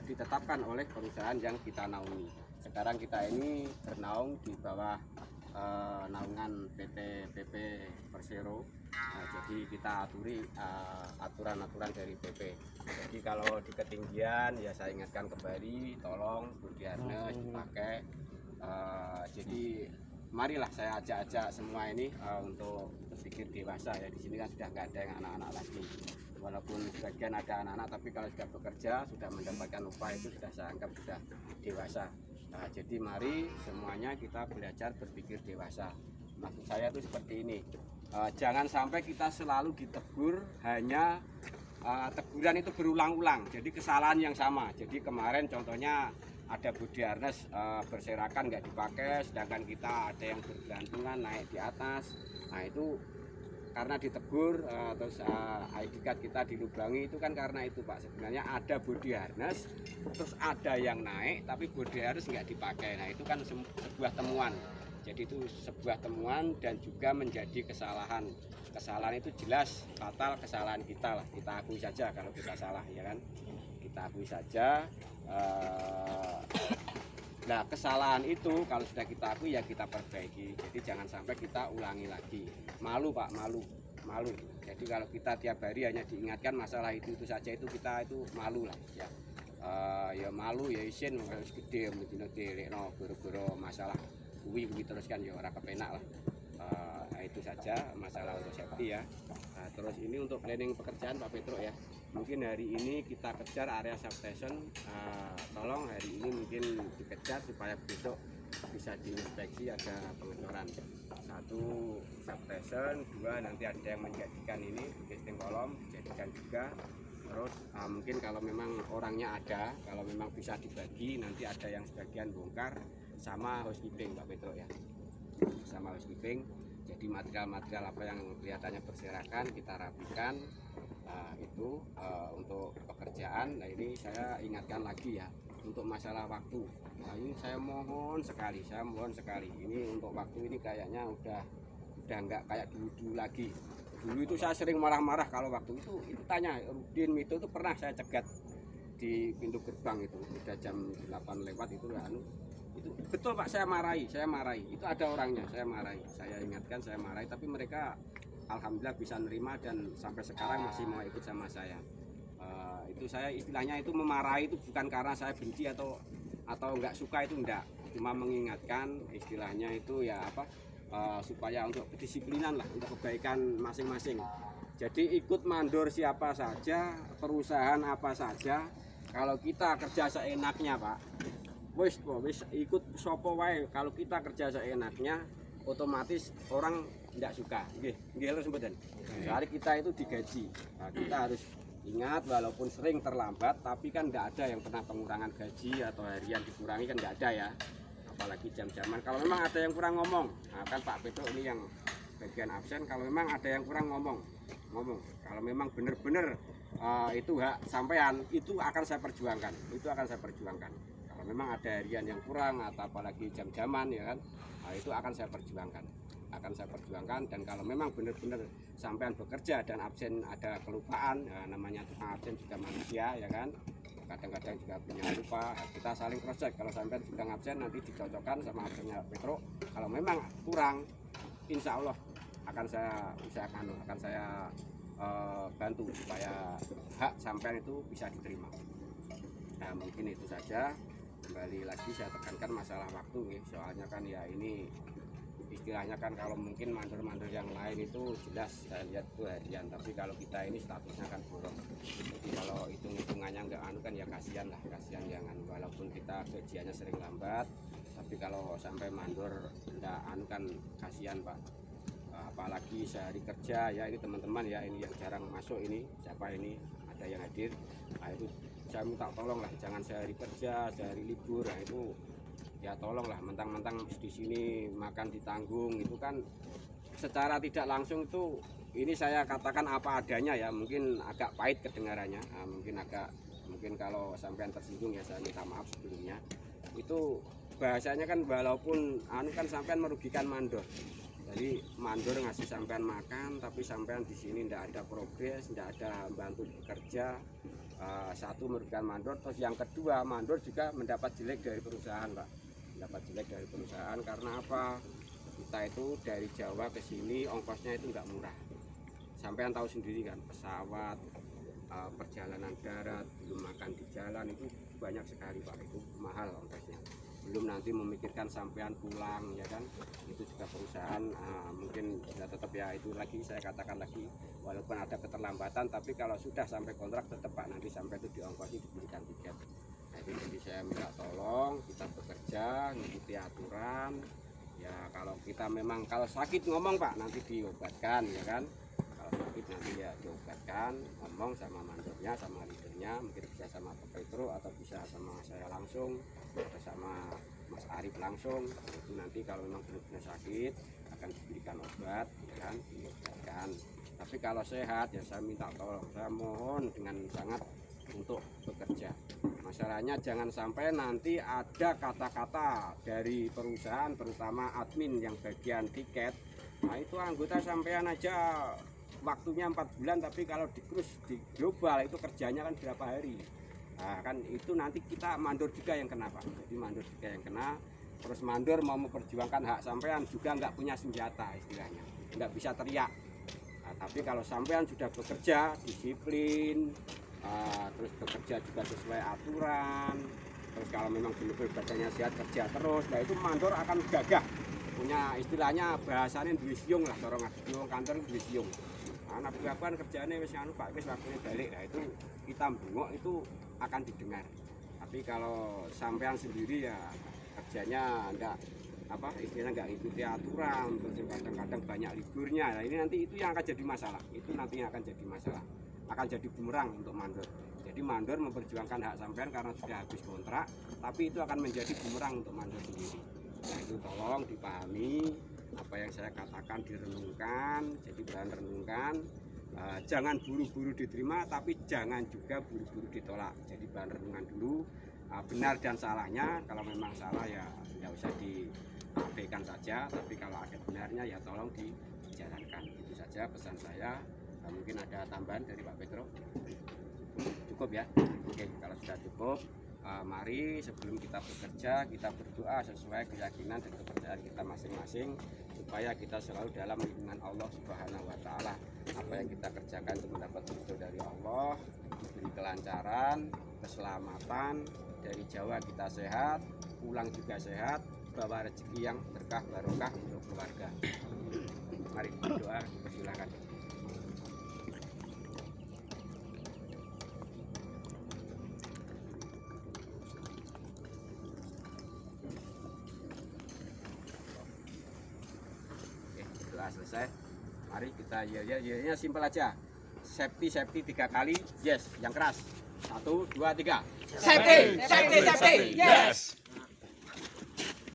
ditetapkan oleh perusahaan yang kita naungi. Sekarang kita ini bernaung di bawah naungan PT PP Persero. Jadi kita aturi aturan-aturan dari PP. Jadi kalau di ketinggian ya saya ingatkan kembali, tolong body harness dipakai. Jadi marilah saya ajak-ajak semua ini untuk berpikir dewasa ya. Di sini kan sudah nggak ada yang anak-anak lagi. Walaupun sebagian ada anak-anak, tapi kalau sudah bekerja, sudah mendapatkan upah itu sudah saya anggap sudah dewasa. Jadi mari semuanya kita belajar berpikir dewasa. Maksud saya itu seperti ini. Jangan sampai kita selalu ditegur hanya teguran itu berulang-ulang. Jadi kesalahan yang sama. Jadi kemarin contohnya ada body harness berserakan nggak dipakai, sedangkan kita ada yang bergelantungan naik di atas. Nah itu karena ditegur terus ID card kita dilubangi, itu kan karena itu Pak. Sebenarnya ada body harness terus ada yang naik tapi body harness nggak dipakai. Nah itu kan sebuah temuan. Jadi itu sebuah temuan dan juga menjadi kesalahan. Kesalahan itu jelas fatal, kesalahan kita lah. Kita akui saja kalau kita salah, ya kan. Kita akui saja. Nah kesalahan itu kalau sudah kita akui ya kita perbaiki. Jadi jangan sampai kita ulangi lagi. Malu Pak, malu. Jadi kalau kita tiap hari hanya diingatkan masalah itu saja, itu kita itu malu lah ya. Ya malu ya isin harus gede mendino dilekno goro-goro masalah kuwi terus kan ya ora kepenak lah. Nah, itu saja masalah untuk safety ya. Nah, terus ini untuk planning pekerjaan Pak Petro ya. Mungkin hari ini kita kejar area substation, tolong hari ini mungkin dikejar supaya besok bisa diinspeksi ada pengecoran. 1 substation, 2 nanti ada yang menjadikan ini casting kolom dijadikan juga. Terus mungkin kalau memang orangnya ada, kalau memang bisa dibagi, nanti ada yang sebagian bongkar sama housekeeping Pak Petro ya, sama housekeeping. Jadi material-material apa yang kelihatannya berserakan kita rapikan. Itu untuk pekerjaan. Nah ini saya ingatkan lagi ya untuk masalah waktu. Nah ini saya mohon sekali, ini untuk waktu ini kayaknya udah nggak kayak dulu lagi. Dulu itu saya sering marah-marah kalau waktu itu tanya Rudin itu pernah saya cegat di pintu gerbang itu udah jam 8 lewat itu ya, itu betul Pak, saya marahi, itu ada orangnya, saya ingatkan, saya marahi, tapi mereka alhamdulillah bisa nerima dan sampai sekarang masih mau ikut sama saya. Itu saya istilahnya itu memarahi itu bukan karena saya benci atau nggak suka, itu enggak, cuma mengingatkan istilahnya itu ya apa, supaya untuk kedisiplinan lah, untuk kebaikan masing-masing. Jadi ikut mandor siapa saja, perusahaan apa saja, kalau kita kerja seenaknya Pak, wis ikut sopo wae, kalau kita kerja seenaknya otomatis orang tidak suka. Nggih lho mboten. Soalnya kita itu digaji. Nah, kita harus ingat walaupun sering terlambat tapi kan tidak ada yang pernah pengurangan gaji atau harian dikurangi, kan tidak ada ya. Apalagi jam-jaman. Kalau memang ada yang kurang ngomong, nah, kan Pak Petro ini yang bagian absen, kalau memang ada yang kurang ngomong. Kalau memang benar-benar itu hak sampean, itu akan saya perjuangkan. Kalau memang ada harian yang kurang atau apalagi jam-jaman ya kan, nah, itu akan saya perjuangkan. Dan kalau memang benar-benar sampean bekerja dan absen ada kelupaan, ya, namanya tukang absen juga manusia ya kan. Kadang-kadang juga punya lupa, kita saling cross check. Kalau sampai juga absen nanti dicocokkan sama absennya Petro. Kalau memang kurang, insya Allah akan saya usahakan, akan saya bantu supaya hak sampean itu bisa diterima. Nah mungkin itu saja. Kembali lagi saya tekankan masalah waktu nih, soalnya kan ya ini istilahnya kan kalau mungkin mandor-mandor yang lain itu jelas saya lihat itu harian, tapi kalau kita ini statusnya kan buruh. Jadi kalau hitung-hitungannya nggak anu kan ya kasihan yang anu, walaupun kita gajiannya sering lambat, tapi kalau sampai mandor nggak anu kan kasihan Pak. Apalagi sehari kerja ya, ini teman-teman ya, ini yang jarang masuk ini, siapa ini ada yang hadir, nah itu saya minta tolong lah, jangan sehari kerja, sehari libur, nah itu ya tolonglah, mentang-mentang di sini makan ditanggung, itu kan secara tidak langsung itu, ini saya katakan apa adanya ya, mungkin agak pahit kedengarannya, mungkin kalau sampean tersinggung ya saya minta maaf sebelumnya. Itu bahasanya kan walaupun anu kan sampean merugikan mandor, Jadi mandor ngasih sampean makan, tapi sampean di sini tidak ada progres, tidak ada bantu bekerja. Satu merugikan mandor, terus yang kedua mandor juga mendapat jelek dari perusahaan, Pak. Mendapat jelek dari perusahaan karena apa? Kita itu dari Jawa ke sini ongkosnya itu nggak murah. Sampean tahu sendiri kan, pesawat, perjalanan darat, belum makan di jalan itu banyak sekali, Pak. Itu mahal ongkosnya. Belum nanti memikirkan sampean pulang, ya kan, itu juga perusahaan mungkin ya tetap ya, itu lagi saya katakan lagi, walaupun ada keterlambatan tapi kalau sudah sampai kontrak tetap Pak, nanti sampai itu diongkosi, diberikan tiket. Nah, itu jadi saya minta tolong kita bekerja mengikuti aturan ya. Kalau kita memang kalau sakit ngomong Pak, nanti diobatkan, ya kan. Kalau sakit nanti ya diobatkan, ngomong sama mandornya, sama leadernya, mungkin bisa sama Pak Petro atau bisa sama saya langsung atau sama Mas Arif langsung. Itu nanti kalau memang benar-benar sakit akan diberikan obat, ya kan, diobatkan. Tapi kalau sehat ya saya minta tolong, saya mohon dengan sangat untuk bekerja. Masalahnya jangan sampai nanti ada kata-kata dari perusahaan, terutama admin yang bagian tiket. Nah itu anggota sampean aja waktunya 4 bulan, tapi kalau di cruise di global itu kerjanya kan berapa hari. Nah kan itu nanti kita mandor juga yang kena Pak. Jadi mandor juga yang kena. Terus mandor mau memperjuangkan hak sampean juga nggak punya senjata istilahnya, nggak bisa teriak. Nah, tapi kalau sampean sudah bekerja disiplin, terus bekerja juga sesuai aturan, terus kalau memang benar-benar badannya sehat kerja terus, nah itu mandor akan gagah. Punya istilahnya bahasanya duwe siung lah, dorong kantor duwe siung. Anak berapaan kerjaannya wis anu Pak, wis waktunya balik. Nah itu kita bengok itu akan didengar. Tapi kalau sampean sendiri ya kerjanya enggak apa istilahnya enggak ikuti aturan, terus kadang-kadang banyak liburnya. Nah ini nanti itu yang akan jadi masalah. Itu nanti yang akan jadi masalah. Akan jadi bumerang untuk mandor. Jadi mandor memperjuangkan hak sampean karena sudah habis kontrak, tapi itu akan menjadi bumerang untuk mandor sendiri. Nah itu tolong dipahami, apa yang saya katakan direnungkan, jadi bahan renungkan. Jangan buru-buru diterima, tapi jangan juga buru-buru ditolak. Jadi bahan renungan dulu, benar dan salahnya. Kalau memang salah ya tidak usah diabaikan saja, tapi kalau ada benarnya ya tolong dijalankan. Itu saja pesan saya. Mungkin ada tambahan dari Pak Petro? Cukup ya? Oke, kalau sudah cukup, mari sebelum kita bekerja kita berdoa sesuai keyakinan dan kepercayaan kita masing-masing, supaya kita selalu dalam lindungan Allah Subhanahu wa Ta'ala. Apa yang kita kerjakan itu mendapat ridho dari Allah, diberi kelancaran, keselamatan. Dari Jawa kita sehat, pulang juga sehat, bawa rezeki yang berkah barokah untuk keluarga. Mari berdoa, persilakan. Selesai, mari kita ya simpel aja. Safety 3 kali, yes, yang keras. 1, 2, 3. Safety, safety, safety, yes.